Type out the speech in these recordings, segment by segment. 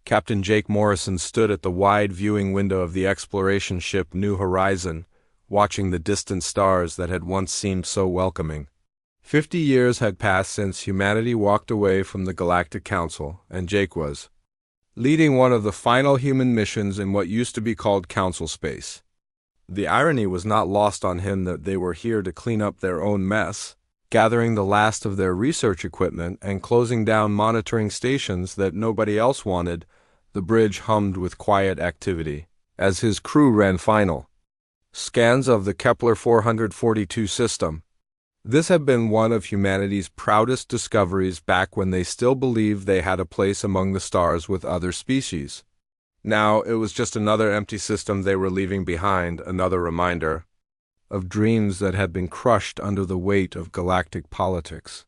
Captain Jake Morrison stood at the wide viewing window of the exploration ship New Horizon, watching the distant stars that had once seemed so welcoming. 50 years had passed since humanity walked away from the Galactic Council, and Jake was leading one of the final human missions in what used to be called Council Space. The irony was not lost on him that they were here to clean up their own mess, gathering the last of their research equipment and closing down monitoring stations that nobody else wanted. The bridge hummed with quiet activity as his crew ran final scans of the Kepler 442 system. This had been one of humanity's proudest discoveries back when they still believed they had a place among the stars with other species. Now it was just another empty system they were leaving behind, another reminder of dreams that had been crushed under the weight of galactic politics.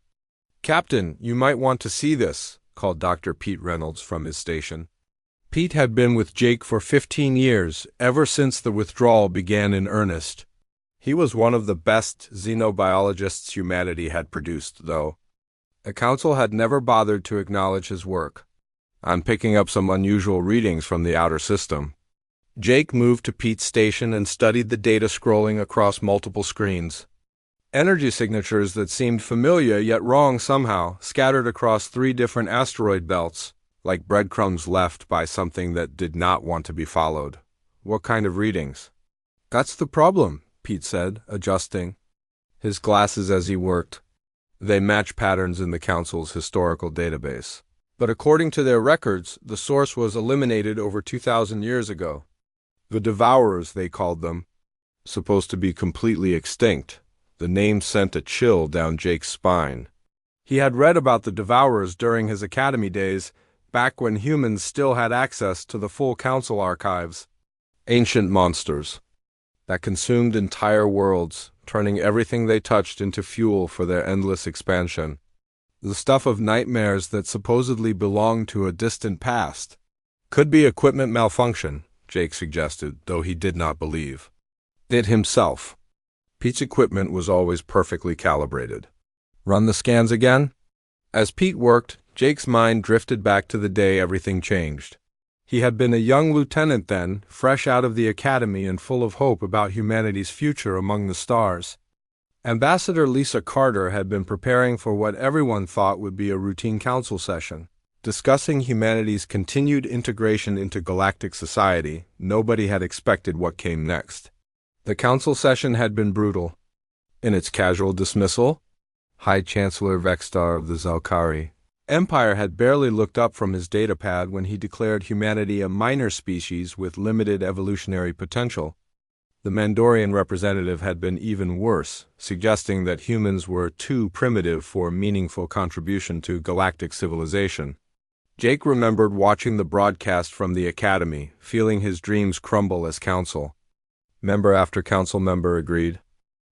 "Captain, you might want to see this," called Dr. Pete Reynolds from his station. Pete had been with Jake for 15 years, ever since the withdrawal began in earnest. He was one of the best xenobiologists humanity had produced, though. The council had never bothered to acknowledge his work. "I'm picking up some unusual readings from the outer system." Jake moved to Pete's station and studied the data scrolling across multiple screens. Energy signatures that seemed familiar yet wrong somehow, scattered across 3 different asteroid belts, like breadcrumbs left by something that did not want to be followed. "What kind of readings?" "That's the problem," Pete said, adjusting his glasses as he worked. "They match patterns in the Council's historical database. But according to their records, the source was eliminated over 2,000 years ago. The Devourers, they called them. Supposed to be completely extinct." The name sent a chill down Jake's spine. He had read about the Devourers during his academy days, back when humans still had access to the full Council archives. Ancient monsters that consumed entire worlds, turning everything they touched into fuel for their endless expansion. The stuff of nightmares that supposedly belonged to a distant past. "Could be equipment malfunction," Jake suggested, though he did not believe it himself. Pete's equipment was always perfectly calibrated. "Run the scans again?" As Pete worked, Jake's mind drifted back to the day everything changed. He had been a young lieutenant then, fresh out of the academy and full of hope about humanity's future among the stars. Ambassador Lisa Carter had been preparing for what everyone thought would be a routine council session, discussing humanity's continued integration into galactic society. Nobody had expected what came next. The council session had been brutal. In its casual dismissal, High Chancellor Vextar of the Zalkari Empire had barely looked up from his datapad when he declared humanity a minor species with limited evolutionary potential. The Mandorian representative had been even worse, suggesting that humans were too primitive for meaningful contribution to galactic civilization. Jake remembered watching the broadcast from the academy, feeling his dreams crumble as council. Member after council member agreed.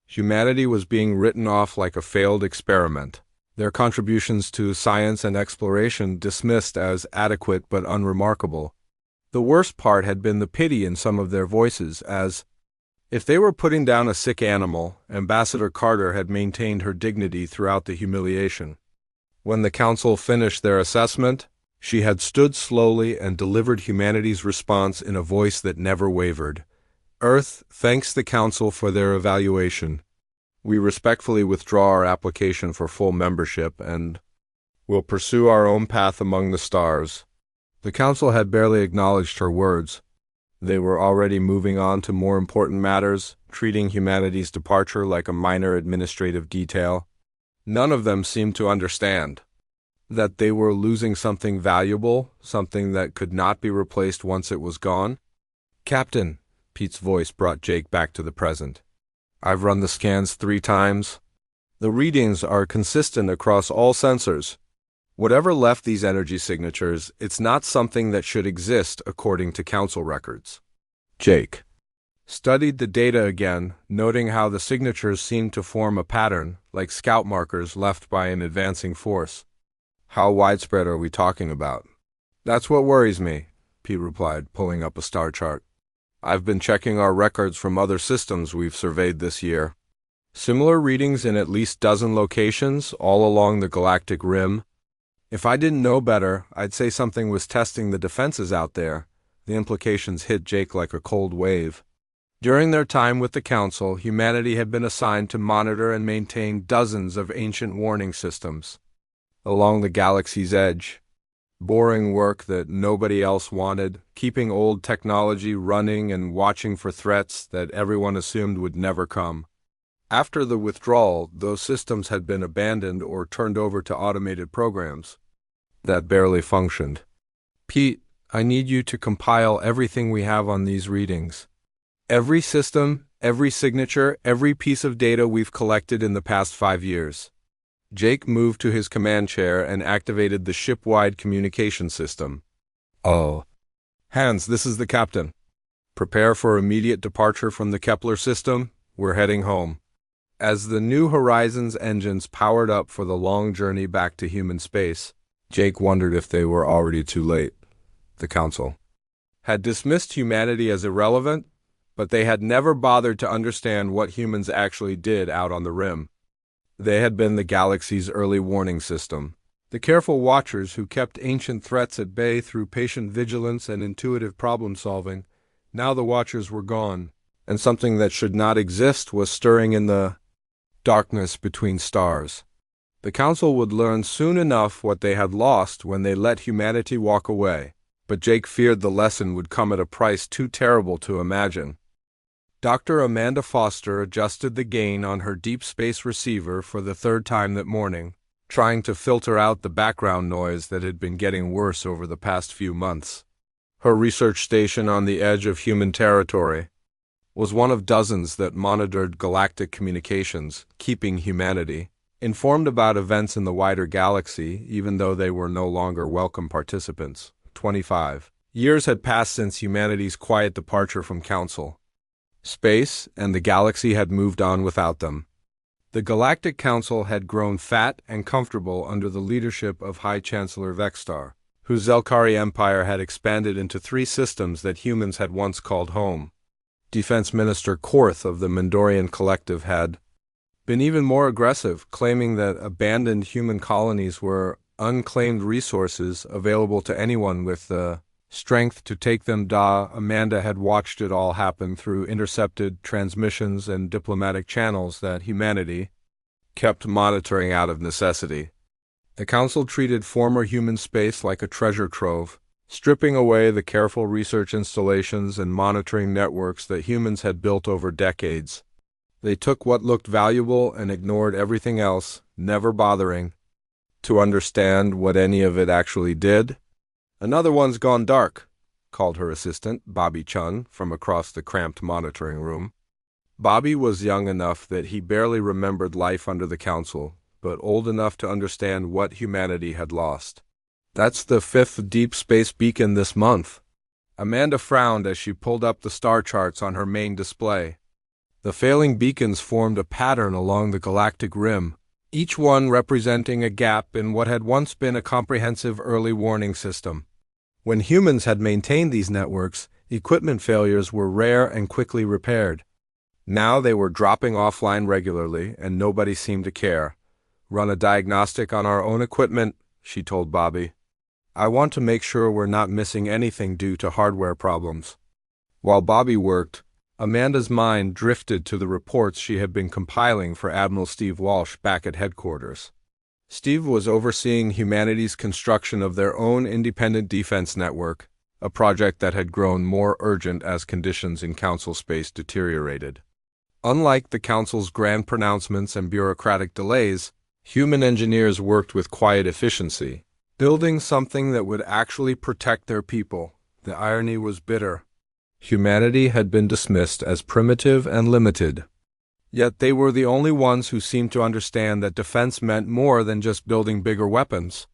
Humanity was being written off like a failed experiment, their contributions to science and exploration dismissed as adequate but unremarkable. The worst part had been the pity in some of their voices, as if they were putting down a sick animal, Ambassador Carter had maintained her dignity throughout the humiliation. When the council finished their assessment, she had stood slowly and delivered humanity's response in a voice that never wavered. "Earth thanks the council for their evaluation. We respectfully withdraw our application for full membership and will pursue our own path among the stars." The council had barely acknowledged her words. They were already moving on to more important matters, treating humanity's departure like a minor administrative detail. None of them seemed to understand that they were losing something valuable, something that could not be replaced once it was gone. "Captain," Pete's voice brought Jake back to the present. "I've run the scans 3 times. The readings are consistent across all sensors. Whatever left these energy signatures, it's not something that should exist according to council records." Jake studied the data again, noting how the signatures seemed to form a pattern, like scout markers left by an advancing force. "How widespread are we talking about?" "That's what worries me," Pete replied, pulling up a star chart. "I've been checking our records from other systems we've surveyed this year. Similar readings in at least 12 locations all along the galactic rim. If I didn't know better, I'd say something was testing the defenses out there. The implications hit Jake like a cold wave. During their time with the Council, humanity had been assigned to monitor and maintain dozens of ancient warning systems along the galaxy's edge. Boring work that nobody else wanted, keeping old technology running and watching for threats that everyone assumed would never come. After the withdrawal, those systems had been abandoned or turned over to automated programs that barely functioned. Pete, I need you to compile everything we have on these readings. Every system, every signature, every piece of data we've collected in the past 5 years. Jake moved to his command chair and activated the ship-wide communication system. Oh. Hans, this is the captain. Prepare for immediate departure from the Kepler system. We're heading home. As the New Horizons engines powered up for the long journey back to human space, Jake wondered if they were already too late. The Council had dismissed humanity as irrelevant, but they had never bothered to understand what humans actually did out on the rim. They had been the galaxy's early warning system, the careful watchers who kept ancient threats at bay through patient vigilance and intuitive problem-solving. Now the watchers were gone, and something that should not exist was stirring in the darkness between stars. The Council would learn soon enough what they had lost when they let humanity walk away, but Jake feared the lesson would come at a price too terrible to imagine. Dr. Amanda Foster adjusted the gain on her deep space receiver for the third time that morning, trying to filter out the background noise that had been getting worse over the past few months. Her research station on the edge of human territory was one of dozens that monitored galactic communications, keeping humanity informed about events in the wider galaxy, even though they were no longer welcome participants. 25 years had passed since humanity's quiet departure from Council. Space and the galaxy had moved on without them. The Galactic Council had grown fat and comfortable under the leadership of High Chancellor Vexstar, whose Zelkari Empire had expanded into 3 systems that humans had once called home. Defense Minister Korth of the Mendorian Collective had been even more aggressive, claiming that abandoned human colonies were unclaimed resources available to anyone with the strength to take them. Amanda had watched it all happen through intercepted transmissions and diplomatic channels that humanity kept monitoring out of necessity. The Council treated former human space like a treasure trove, stripping away the careful research installations and monitoring networks that humans had built over decades. They took what looked valuable and ignored everything else, never bothering to understand what any of it actually did. "Another one's gone dark," called her assistant, Bobby Chun, from across the cramped monitoring room. Bobby was young enough that he barely remembered life under the Council, but old enough to understand what humanity had lost. "That's the 5th deep space beacon this month." Amanda frowned as she pulled up the star charts on her main display. The failing beacons formed a pattern along the galactic rim, each one representing a gap in what had once been a comprehensive early warning system. When humans had maintained these networks, equipment failures were rare and quickly repaired. Now they were dropping offline regularly, and nobody seemed to care. "Run a diagnostic on our own equipment," she told Bobby. "I want to make sure we're not missing anything due to hardware problems." While Bobby worked, Amanda's mind drifted to the reports she had been compiling for Admiral Steve Walsh back at headquarters. Steve was overseeing humanity's construction of their own independent defense network, a project that had grown more urgent as conditions in Council space deteriorated. Unlike the Council's grand pronouncements and bureaucratic delays, human engineers worked with quiet efficiency, building something that would actually protect their people. The irony was bitter. Humanity had been dismissed as primitive and limited. Yet they were the only ones who seemed to understand that defense meant more than just building bigger weapons.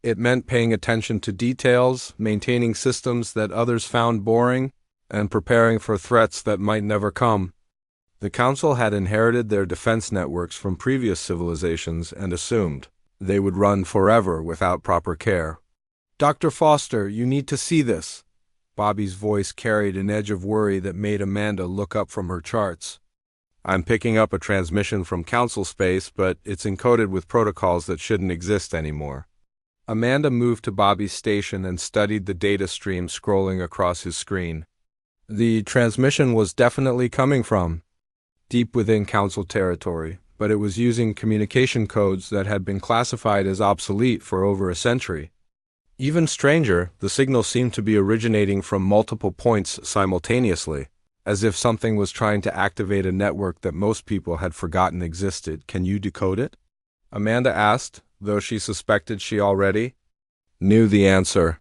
It meant paying attention to details, maintaining systems that others found boring, and preparing for threats that might never come. The Council had inherited their defense networks from previous civilizations and assumed they would run forever without proper care. "Dr. Foster, you need to see this." Bobby's voice carried an edge of worry that made Amanda look up from her charts. "I'm picking up a transmission from Council space, but it's encoded with protocols that shouldn't exist anymore." Amanda moved to Bobby's station and studied the data stream scrolling across his screen. The transmission was definitely coming from deep within Council territory, but it was using communication codes that had been classified as obsolete for over a century. Even stranger, the signal seemed to be originating from multiple points simultaneously, as if something was trying to activate a network that most people had forgotten existed. Can you decode it? Amanda asked, though she suspected she already knew the answer.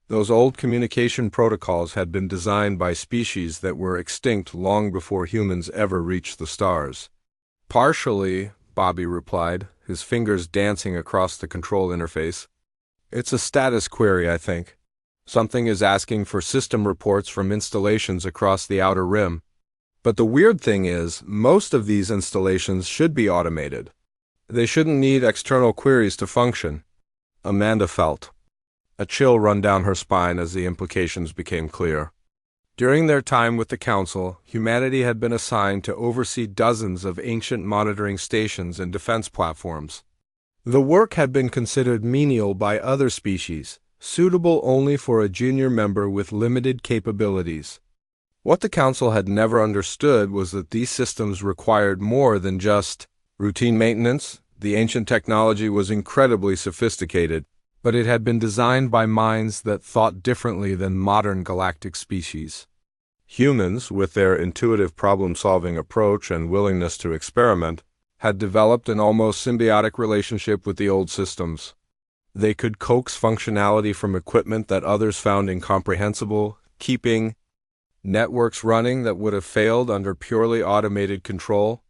Those old communication protocols had been designed by species that were extinct long before humans ever reached the stars. Partially, Bobby replied, his fingers dancing across the control interface. It's a status query, I think. Something is asking for system reports from installations across the outer rim. But the weird thing is, most of these installations should be automated. They shouldn't need external queries to function. Amanda felt a chill run down her spine as the implications became clear. During their time with the Council, humanity had been assigned to oversee dozens of ancient monitoring stations and defense platforms. The work had been considered menial by other species, suitable only for a junior member with limited capabilities. What the Council had never understood was that these systems required more than just routine maintenance. The ancient technology was incredibly sophisticated, but it had been designed by minds that thought differently than modern galactic species. Humans, with their intuitive problem-solving approach and willingness to experiment, had developed an almost symbiotic relationship with the old systems. They could coax functionality from equipment that others found incomprehensible, keeping networks running that would have failed under purely automated control.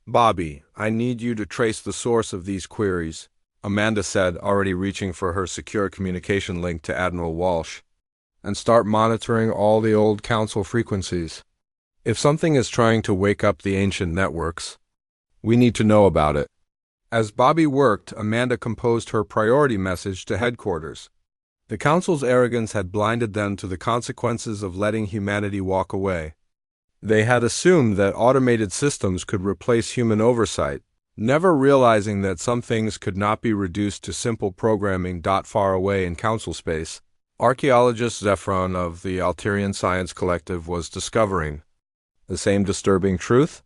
Bobby, I need you to trace the source of these queries, Amanda said, already reaching for her secure communication link to Admiral Walsh, and start monitoring all the old Council frequencies. If something is trying to wake up the ancient networks, we need to know about it. As Bobby worked, Amanda composed her priority message to headquarters. The Council's arrogance had blinded them to the consequences of letting humanity walk away. They had assumed that automated systems could replace human oversight, never realizing that some things could not be reduced to simple programming. Far away in Council space, archaeologist Zephron of the Alterian Science Collective was discovering the same disturbing truth.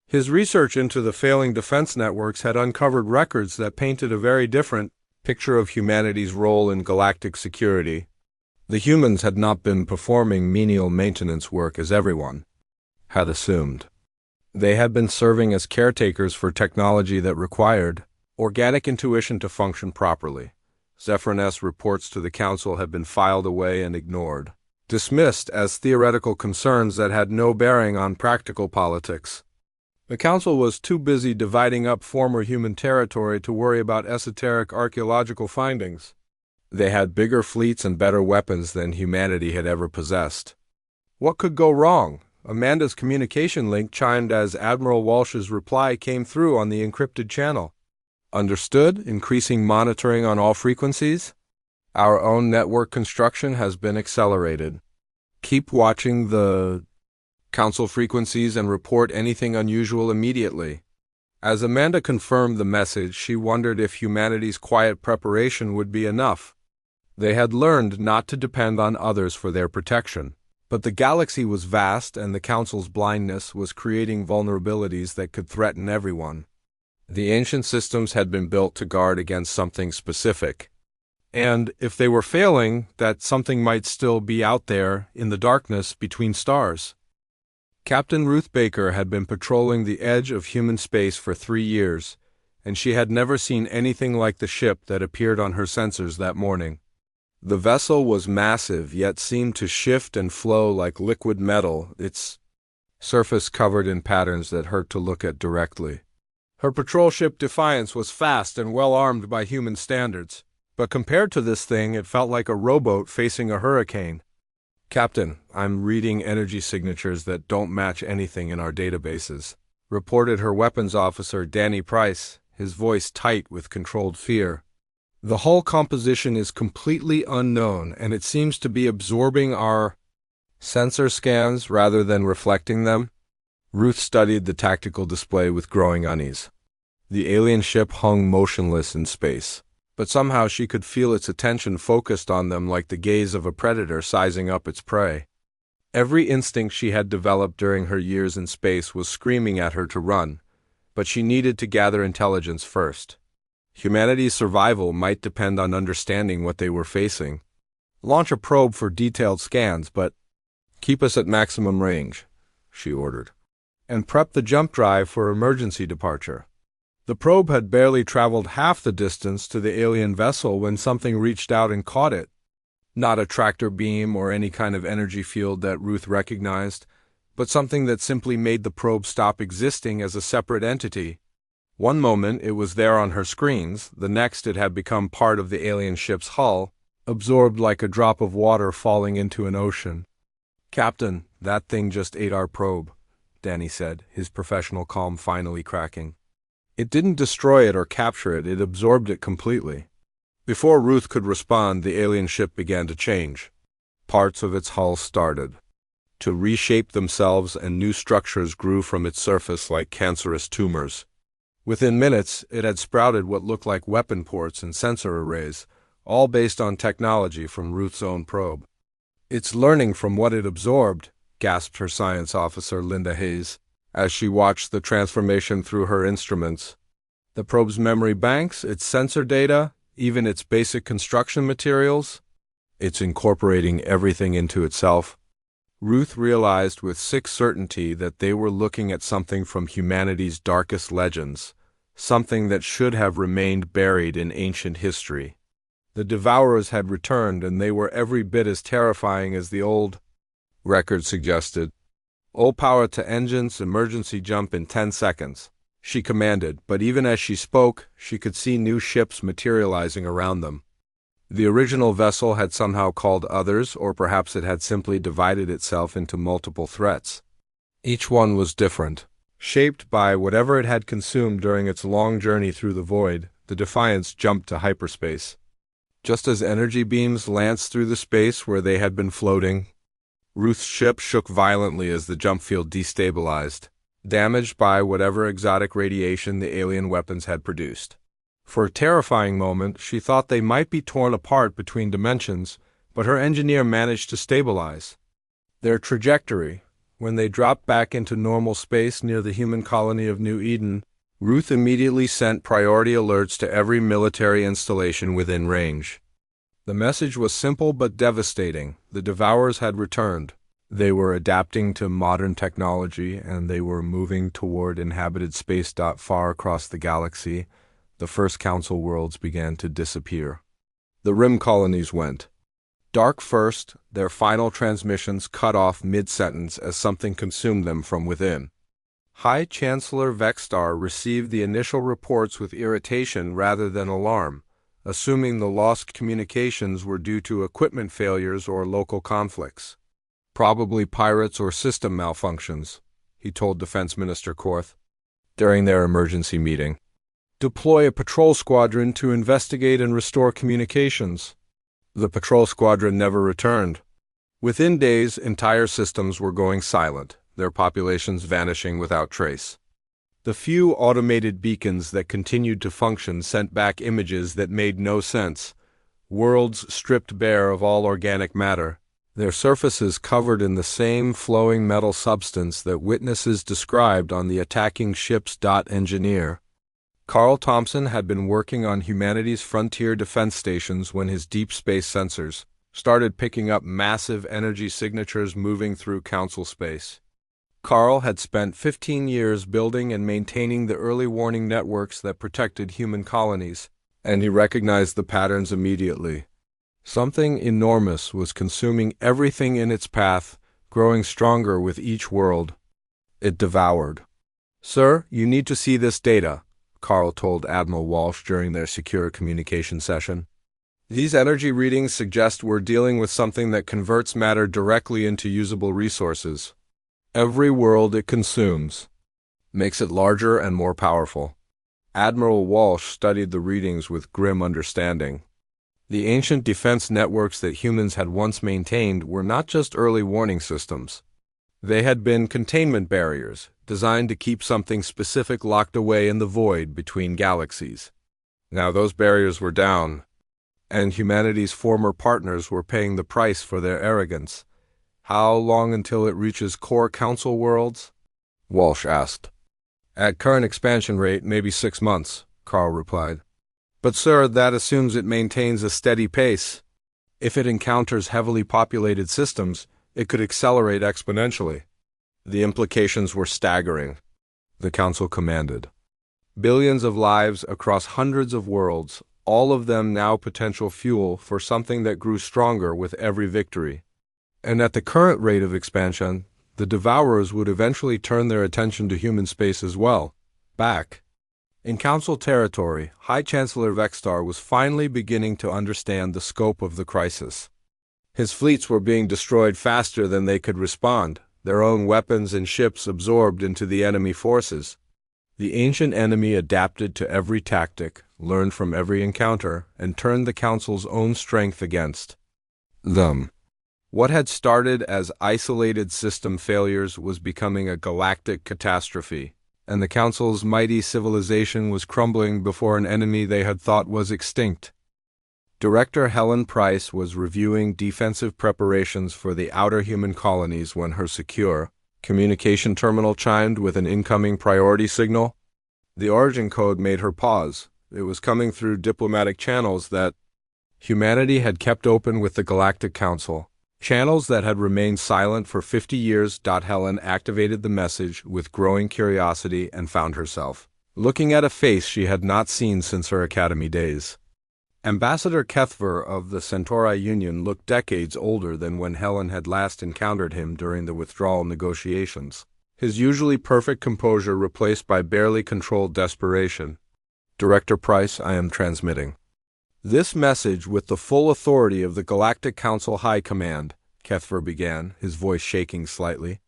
His research into the failing defense networks had uncovered records that painted a very different picture of humanity's role in galactic security. The humans had not been performing menial maintenance work as everyone had assumed. They had been serving as caretakers for technology that required organic intuition to function properly. Zephron's reports to the Council had been filed away and ignored, dismissed as theoretical concerns that had no bearing on practical politics. The Council was too busy dividing up former human territory to worry about esoteric archaeological findings. They had bigger fleets and better weapons than humanity had ever possessed. What could go wrong? Amanda's communication link chimed as Admiral Walsh's reply came through on the encrypted channel. Understood, increasing monitoring on all frequencies. Our own network construction has been accelerated. Keep watching the Council frequencies and report anything unusual immediately. As Amanda confirmed the message, she wondered if humanity's quiet preparation would be enough. They had learned not to depend on others for their protection. But the galaxy was vast, and the Council's blindness was creating vulnerabilities that could threaten everyone. The ancient systems had been built to guard against something specific. And if they were failing, that something might still be out there in the darkness between stars. Captain Ruth Baker had been patrolling the edge of human space for 3 years, and she had never seen anything like the ship that appeared on her sensors that morning. The vessel was massive, yet seemed to shift and flow like liquid metal, its surface covered in patterns that hurt to look at directly. Her patrol ship Defiance was fast and well armed by human standards, but compared to this thing, it felt like a rowboat facing a hurricane. Captain, I'm reading energy signatures that don't match anything in our databases, reported her weapons officer Danny Price, his voice tight with controlled fear. The hull composition is completely unknown, and it seems to be absorbing our sensor scans rather than reflecting them. Ruth studied the tactical display with growing unease. The alien ship hung motionless in space, but somehow she could feel its attention focused on them like the gaze of a predator sizing up its prey. Every instinct she had developed during her years in space was screaming at her to run, but she needed to gather intelligence first. Humanity's survival might depend on understanding what they were facing. Launch a probe for detailed scans, but keep us at maximum range, she ordered, and prep the jump drive for emergency departure. The probe had barely traveled half the distance to the alien vessel when something reached out and caught it. Not a tractor beam or any kind of energy field that Ruth recognized, but something that simply made the probe stop existing as a separate entity. One moment it was there on her screens, the next it had become part of the alien ship's hull, absorbed like a drop of water falling into an ocean. "Captain, that thing just ate our probe," Danny said, his professional calm finally cracking. "It didn't destroy it or capture it, it absorbed it completely." Before Ruth could respond, the alien ship began to change. Parts of its hull started to reshape themselves, and new structures grew from its surface like cancerous tumors. Within minutes, it had sprouted what looked like weapon ports and sensor arrays, all based on technology from Ruth's own probe. "It's learning from what it absorbed," gasped her science officer, Linda Hayes, as she watched the transformation through her instruments. "The probe's memory banks, its sensor data, even its basic construction materials, it's incorporating everything into itself." Ruth realized with sick certainty that they were looking at something from humanity's darkest legends, something that should have remained buried in ancient history. The Devourers had returned, and they were every bit as terrifying as the old record suggested. "All power to engines, emergency jump in 10 seconds. She commanded, but even as she spoke, she could see new ships materializing around them. The original vessel had somehow called others, or perhaps it had simply divided itself into multiple threats. Each one was different. Shaped by whatever it had consumed during its long journey through the void, the Defiance jumped to hyperspace. Just as energy beams lanced through the space where they had been floating, Ruth's ship shook violently as the jump field destabilized, damaged by whatever exotic radiation the alien weapons had produced. For a terrifying moment, she thought they might be torn apart between dimensions, but her engineer managed to stabilize their trajectory. When they dropped back into normal space near the human colony of New Eden, Ruth immediately sent priority alerts to every military installation within range. The message was simple but devastating. The Devourers had returned. They were adapting to modern technology, and they were moving toward inhabited space. Far across the galaxy, the first Council worlds began to disappear. The Rim colonies went dark first, their final transmissions cut off mid-sentence as something consumed them from within. High Chancellor Vexstar received the initial reports with irritation rather than alarm, assuming the lost communications were due to equipment failures or local conflicts. "Probably pirates or system malfunctions," he told Defense Minister Korth during their emergency meeting. "Deploy a patrol squadron to investigate and restore communications." The patrol squadron never returned. Within days, entire systems were going silent, their populations vanishing without trace. The few automated beacons that continued to function sent back images that made no sense, worlds stripped bare of all organic matter, their surfaces covered in the same flowing metal substance that witnesses described on the attacking ship's engineer. Carl Thompson had been working on humanity's frontier defense stations when his deep space sensors started picking up massive energy signatures moving through Council space. Carl had spent 15 years building and maintaining the early warning networks that protected human colonies, and he recognized the patterns immediately. Something enormous was consuming everything in its path, growing stronger with each world. It devoured. "Sir, you need to see this data," Carl told Admiral Walsh during their secure communication session. "These energy readings suggest we're dealing with something that converts matter directly into usable resources. Every world it consumes makes it larger and more powerful." Admiral Walsh studied the readings with grim understanding. The ancient defense networks that humans had once maintained were not just early warning systems. They had been containment barriers, designed to keep something specific locked away in the void between galaxies. Now those barriers were down, and humanity's former partners were paying the price for their arrogance. How long until it reaches core council worlds? Walsh asked. At current expansion rate, maybe 6 months, Carl replied. But sir, that assumes it maintains a steady pace. If it encounters heavily populated systems, it could accelerate exponentially. The implications were staggering. The council commanded. Billions of lives across hundreds of worlds, all of them now potential fuel for something that grew stronger with every victory. And at the current rate of expansion, the Devourers would eventually turn their attention to human space as well. Back in Council territory, High Chancellor Vextar was finally beginning to understand the scope of the crisis. His fleets were being destroyed faster than they could respond, their own weapons and ships absorbed into the enemy forces. The ancient enemy adapted to every tactic, learned from every encounter, and turned the Council's own strength against them. What had started as isolated system failures was becoming a galactic catastrophe, and the Council's mighty civilization was crumbling before an enemy they had thought was extinct. Director Helen Price was reviewing defensive preparations for the outer human colonies when her secure communication terminal chimed with an incoming priority signal. The origin code made her pause. It was coming through diplomatic channels that humanity had kept open with the Galactic Council. Channels that had remained silent for 50 years. Helen activated the message with growing curiosity and found herself looking at a face she had not seen since her academy days. Ambassador Kethver of the Centauri Union looked decades older than when Helen had last encountered him during the withdrawal negotiations, his usually perfect composure replaced by barely controlled desperation. Director Price, I am transmitting this message with the full authority of the Galactic Council High Command, Kethver began, his voice shaking slightly.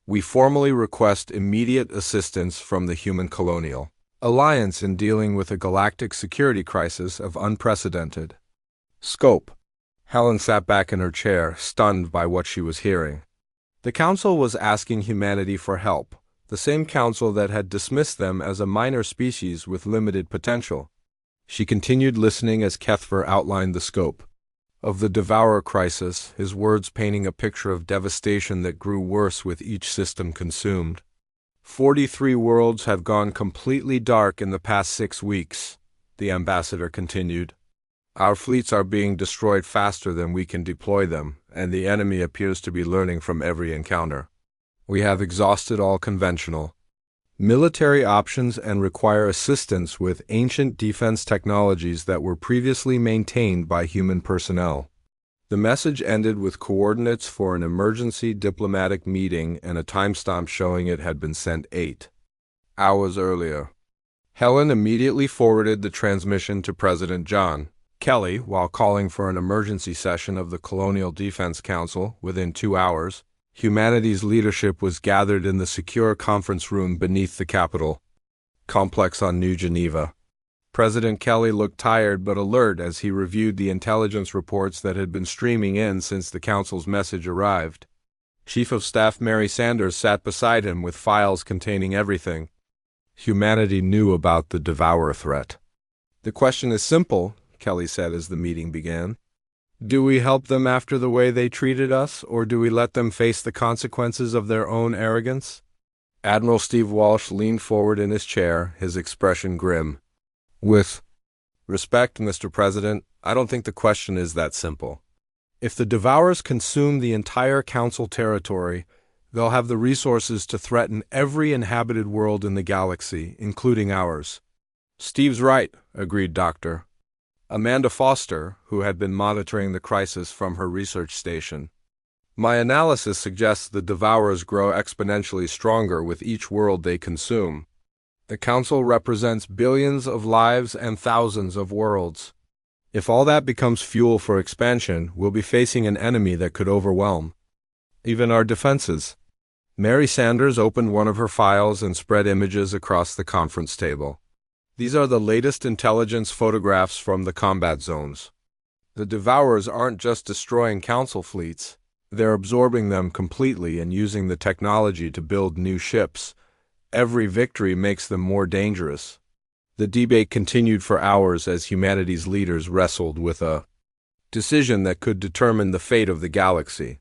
We formally request immediate assistance from the Human Colonial Alliance in dealing with a galactic security crisis of unprecedented scope. Helen sat back in her chair, stunned by what she was hearing. The Council was asking humanity for help, the same Council that had dismissed them as a minor species with limited potential. She continued listening as Kethver outlined the scope of the Devourer crisis, his words painting a picture of devastation that grew worse with each system consumed. 43 worlds have gone completely dark in the past 6 weeks, the ambassador continued. Our fleets are being destroyed faster than we can deploy them, and the enemy appears to be learning from every encounter. We have exhausted all conventional military options and require assistance with ancient defense technologies that were previously maintained by human personnel. The message ended with coordinates for an emergency diplomatic meeting and a timestamp showing it had been sent 8 hours earlier. Helen immediately forwarded the transmission to President John Kelly while calling for an emergency session of the Colonial Defense Council within 2 hours. Humanity's leadership was gathered in the secure conference room beneath the Capitol complex on New Geneva. President Kelly looked tired but alert as he reviewed the intelligence reports that had been streaming in since the Council's message arrived. Chief of Staff Mary Sanders sat beside him with files containing everything humanity knew about the Devourer threat. The question is simple, Kelly said as the meeting began. Do we help them after the way they treated us, or do we let them face the consequences of their own arrogance? Admiral Steve Walsh leaned forward in his chair, his expression grim. With respect, Mr. President, I don't think the question is that simple. If the Devourers consume the entire Council territory, they'll have the resources to threaten every inhabited world in the galaxy, including ours. Steve's right, agreed Dr. Amanda Foster, who had been monitoring the crisis from her research station. My analysis suggests the Devourers grow exponentially stronger with each world they consume. The Council represents billions of lives and thousands of worlds. If all that becomes fuel for expansion, we'll be facing an enemy that could overwhelm even our defenses. Mary Sanders opened one of her files and spread images across the conference table. These are the latest intelligence photographs from the combat zones. The Devourers aren't just destroying Council fleets, they're absorbing them completely and using the technology to build new ships. Every victory makes them more dangerous. The debate continued for hours as humanity's leaders wrestled with a decision that could determine the fate of the galaxy.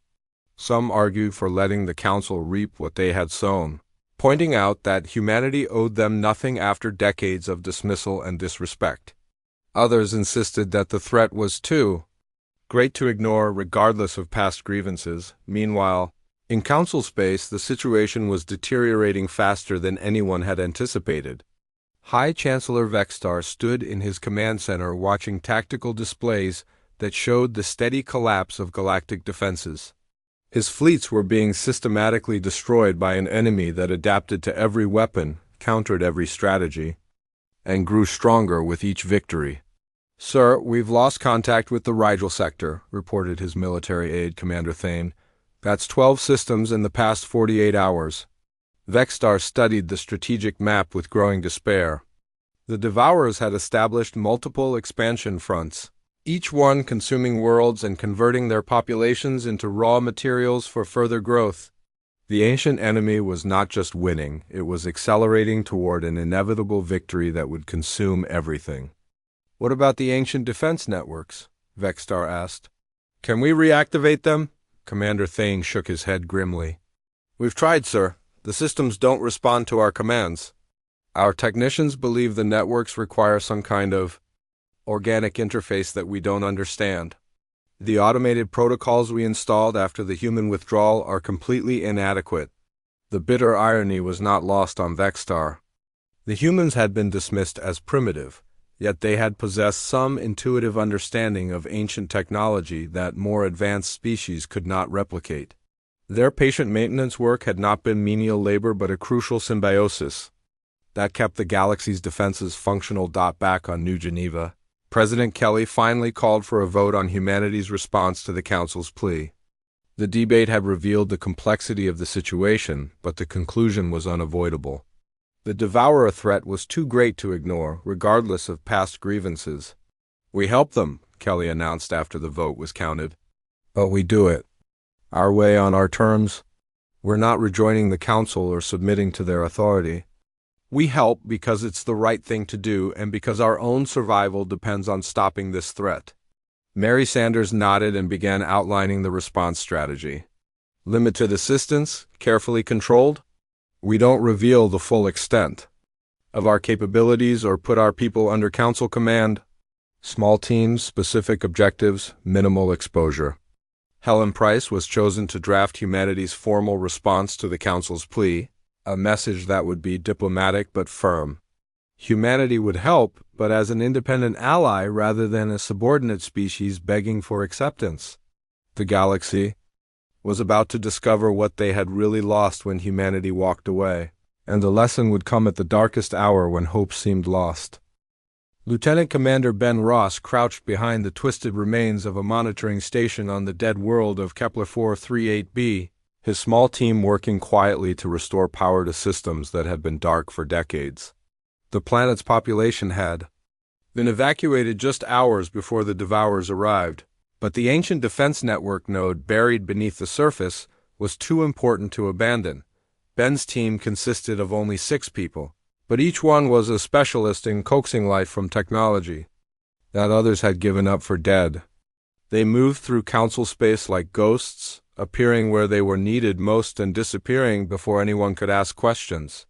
Some argued for letting the Council reap what they had sown, pointing out that humanity owed them nothing after decades of dismissal and disrespect. Others insisted that the threat was too great to ignore regardless of past grievances. Meanwhile, in Council space, the situation was deteriorating faster than anyone had anticipated. High Chancellor Vextar stood in his command center watching tactical displays that showed the steady collapse of galactic defenses. His fleets were being systematically destroyed by an enemy that adapted to every weapon, countered every strategy, and grew stronger with each victory. "Sir, we've lost contact with the Rigel sector," reported his military aide, Commander Thane. "That's 12 systems in the past 48 hours. Vextar studied the strategic map with growing despair. The Devourers had established multiple expansion fronts, each one consuming worlds and converting their populations into raw materials for further growth. The ancient enemy was not just winning, it was accelerating toward an inevitable victory that would consume everything." "What about the ancient defense networks?" Vextar asked. "Can we reactivate them?" Commander Thane shook his head grimly. "We've tried, sir. The systems don't respond to our commands. Our technicians believe the networks require some kind of organic interface that we don't understand. The automated protocols we installed after the human withdrawal are completely inadequate." The bitter irony was not lost on Vextar. The humans had been dismissed as primitive, yet they had possessed some intuitive understanding of ancient technology that more advanced species could not replicate. Their patient maintenance work had not been menial labor but a crucial symbiosis that kept the galaxy's defenses functional. Back on New Geneva, President Kelly finally called for a vote on humanity's response to the Council's plea. The debate had revealed the complexity of the situation, but the conclusion was unavoidable. The Devourer threat was too great to ignore, regardless of past grievances. "We help them," Kelly announced after the vote was counted. "But we do it our way, on our terms. We're not rejoining the Council or submitting to their authority. We help because it's the right thing to do and because our own survival depends on stopping this threat." Mary Sanders nodded and began outlining the response strategy. "Limited assistance, carefully controlled. We don't reveal the full extent of our capabilities or put our people under Council command. Small teams, specific objectives, minimal exposure." Helen Price was chosen to draft humanity's formal response to the Council's plea, a message that would be diplomatic but firm. Humanity would help, but as an independent ally rather than a subordinate species begging for acceptance. The galaxy was about to discover what they had really lost when humanity walked away, and the lesson would come at the darkest hour when hope seemed lost. Lieutenant Commander Ben Ross crouched behind the twisted remains of a monitoring station on the dead world of Kepler 438b, his small team working quietly to restore power to systems that had been dark for decades. The planet's population had been evacuated just hours before the Devourers arrived, but the ancient defense network node buried beneath the surface was too important to abandon. Ben's team consisted of only 6 people, but each one was a specialist in coaxing life from technology that others had given up for dead. They moved through Council space like ghosts, appearing where they were needed most and disappearing before anyone could ask questions.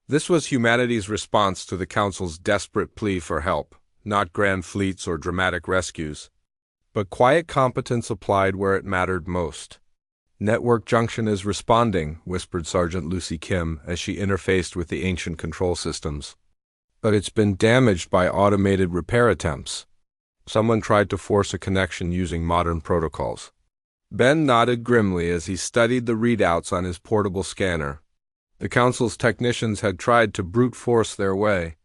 This was humanity's response to the Council's desperate plea for help, not grand fleets or dramatic rescues, but quiet competence applied where it mattered most. "Network Junction is responding," whispered Sergeant Lucy Kim as she interfaced with the ancient control systems. "But it's been damaged by automated repair attempts. Someone tried to force a connection using modern protocols." Ben nodded grimly as he studied the readouts on his portable scanner. The Council's technicians had tried to brute force their way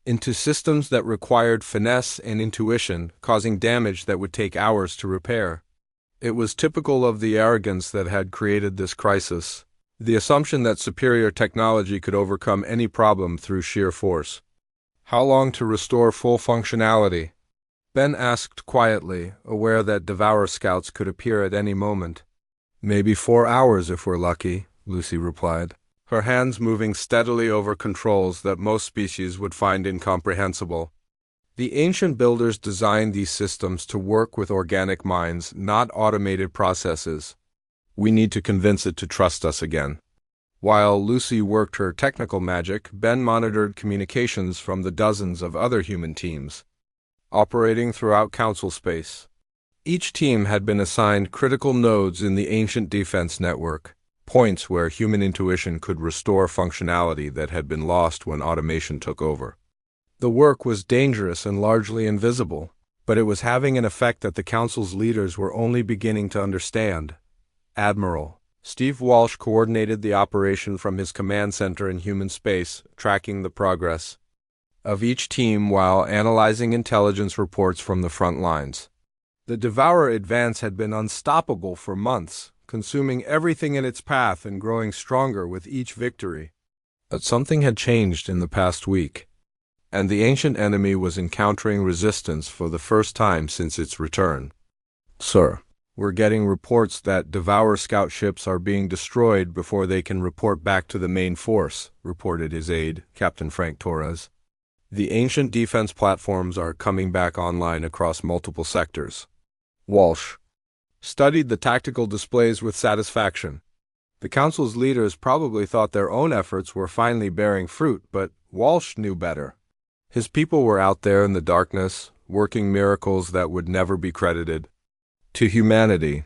into systems that required finesse and intuition, causing damage that would take hours to repair. It was typical of the arrogance that had created this crisis, the assumption that superior technology could overcome any problem through sheer force. "How long to restore full functionality?" Ben asked quietly, aware that Devourer scouts could appear at any moment. "Maybe 4 hours if we're lucky," Lucy replied. her hands moving steadily over controls that most species would find incomprehensible. The ancient builders designed these systems to work with organic minds, not automated processes. We need to convince it to trust us again. While Lucy worked her technical magic, Ben monitored communications from the dozens of other human teams operating throughout Council space. Each team had been assigned critical nodes in the ancient defense network, points where human intuition could restore functionality that had been lost when automation took over. The work was dangerous and largely invisible, but it was having an effect that the Council's leaders were only beginning to understand. Admiral Steve Walsh coordinated the operation from his command center in human space, tracking the progress of each team while analyzing intelligence reports from the front lines. The Devourer advance had been unstoppable for months, consuming everything in its path and growing stronger with each victory. But something had changed in the past week, and the ancient enemy was encountering resistance for the first time since its return. "Sir, we're getting reports that Devourer scout ships are being destroyed before they can report back to the main force," reported his aide, Captain Frank Torres. "The ancient defense platforms are coming back online across multiple sectors." Walsh studied the tactical displays with satisfaction. The Council's leaders probably thought their own efforts were finally bearing fruit, but Walsh knew better. His people were out there in the darkness, working miracles that would never be credited to humanity.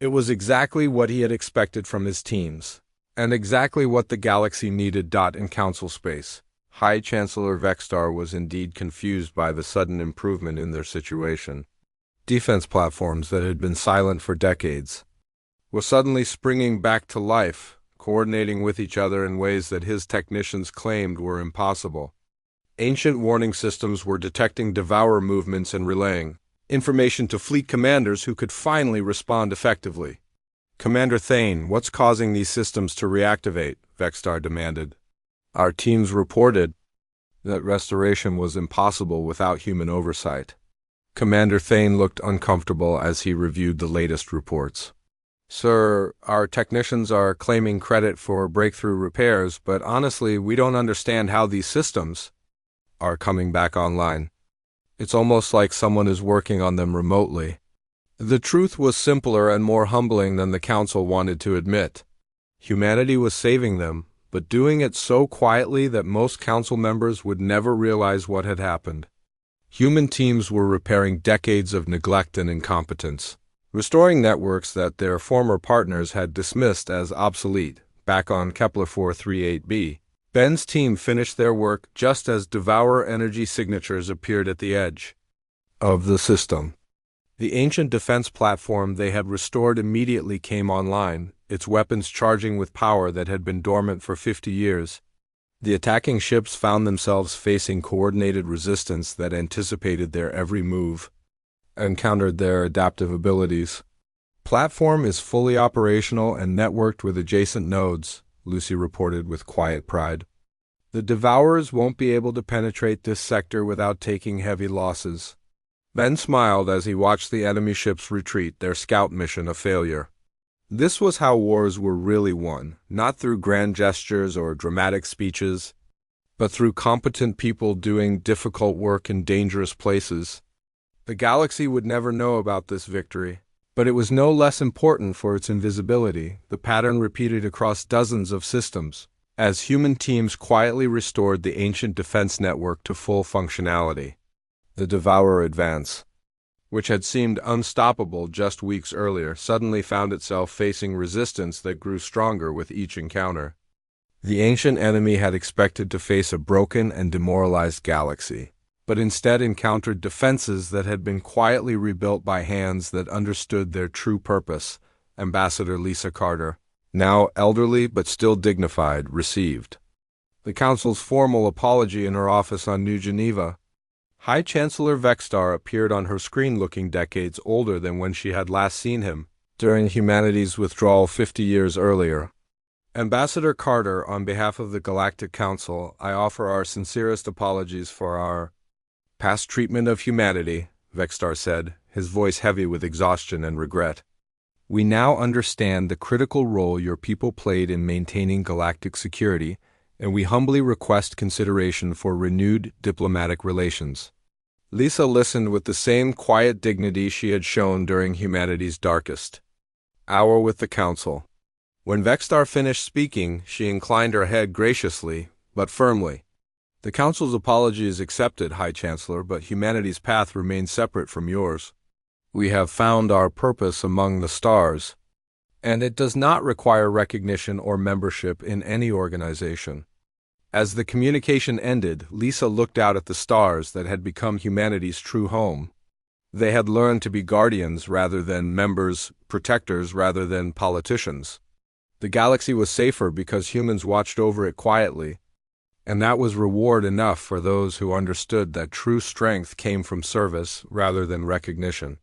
It was exactly what he had expected from his teams, and exactly what the galaxy needed. In Council space, High Chancellor Vexstar was indeed confused by the sudden improvement in their situation. Defense platforms that had been silent for decades were suddenly springing back to life, coordinating with each other in ways that his technicians claimed were impossible. Ancient warning systems were detecting Devourer movements and relaying information to fleet commanders who could finally respond effectively. "Commander Thane, what's causing these systems to reactivate?" Vexstar demanded. "Our teams reported that restoration was impossible without human oversight." Commander Thane looked uncomfortable as he reviewed the latest reports. "Sir, our technicians are claiming credit for breakthrough repairs, but honestly, we don't understand how these systems are coming back online. It's almost like someone is working on them remotely." The truth was simpler and more humbling than the Council wanted to admit. Humanity was saving them, but doing it so quietly that most Council members would never realize what had happened. Human teams were repairing decades of neglect and incompetence, restoring networks that their former partners had dismissed as obsolete. Back on Kepler 438b, Ben's team finished their work just as Devourer energy signatures appeared at the edge of the system. The ancient defense platform they had restored immediately came online, its weapons charging with power that had been dormant for 50 years. The attacking ships found themselves facing coordinated resistance that anticipated their every move and countered their adaptive abilities. "Platform is fully operational and networked with adjacent nodes," Lucy reported with quiet pride. "The Devourers won't be able to penetrate this sector without taking heavy losses." Ben smiled as he watched the enemy ships retreat, their scout mission a failure. This was how wars were really won, not through grand gestures or dramatic speeches, but through competent people doing difficult work in dangerous places. The galaxy would never know about this victory, but it was no less important for its invisibility, the pattern repeated across dozens of systems, as human teams quietly restored the ancient defense network to full functionality. The Devourer advance, which had seemed unstoppable just weeks earlier, suddenly found itself facing resistance that grew stronger with each encounter. The ancient enemy had expected to face a broken and demoralized galaxy, but instead encountered defenses that had been quietly rebuilt by hands that understood their true purpose. Ambassador Lisa Carter, now elderly but still dignified, received the Council's formal apology in her office on New Geneva. High Chancellor Vexstar appeared on her screen looking decades older than when she had last seen him, during humanity's withdrawal 50 years earlier. "Ambassador Carter, on behalf of the Galactic Council, I offer our sincerest apologies for our past treatment of humanity," Vexstar said, his voice heavy with exhaustion and regret. We now understand the critical role your people played in maintaining galactic security, and we humbly request consideration for renewed diplomatic relations." Lisa listened with the same quiet dignity she had shown during humanity's darkest hour with the Council. When Vexstar finished speaking, she inclined her head graciously, but firmly. "The Council's apology is accepted, High Chancellor, but humanity's path remains separate from yours. We have found our purpose among the stars, and it does not require recognition or membership in any organization." As the communication ended, Lisa looked out at the stars that had become humanity's true home. They had learned to be guardians rather than members, protectors rather than politicians. The galaxy was safer because humans watched over it quietly, and that was reward enough for those who understood that true strength came from service rather than recognition.